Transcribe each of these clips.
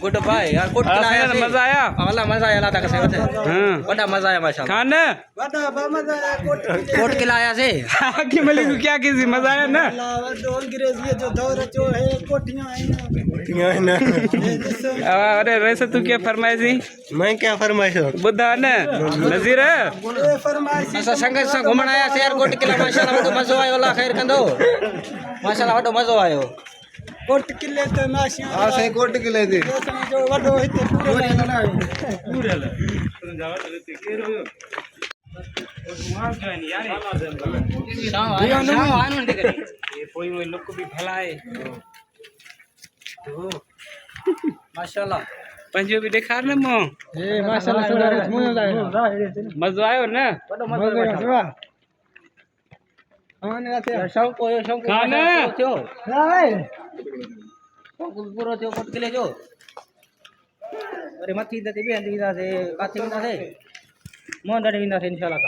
good bye यार coat खिलाया से मजा आया वाला मजा आया लाता कैसे होते हां बड़ा मजा आया माशाल्लाह खान बड़ा मजा आया कोट खिलाया से की मलिक क्या किसी मजा आया ना दो अंग्रेजी जो दौर जो है कोठियां है ना अरे वैसे तू क्या फरमाइशी मैं क्या फरमाइश बुद्धा ने नजीर ये फरमाइश असा संगत से घुमण आया से यार कोट किला माशाल्लाह वडो मजो आयो अल्लाह खैर कंदो माशाल्लाह वडो मजो आयो कोट किले तो माशिया हां सही कोट किले थी जो वडो हिते पूरे पूरे ले तुम जाओ तो के रो वहां जानी यार शाम आन दे करी ये कोई वो लोग को भी भलाए माशाल्लाह पंजो भी दिखा ना मो ए माशाल्लाह मजो आयो ना वडो मजो आयो शौक को खाना थियो राय पूरो थियो कोट किले जो अरे मथी दते बे अंदी से काथी ना से मोन दड़ी विंदा से इंशाल्लाह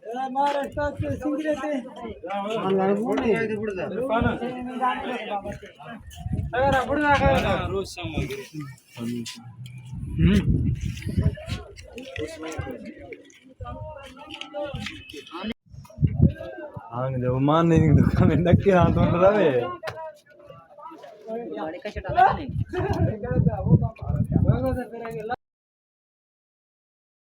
ताला महाराष्ट्र के सिंगरे थे अगर बुढ़ा रोज शाम हां जब मान नहीं दुकान में नक्के हाथ में रहे गाड़ी का चटा नहीं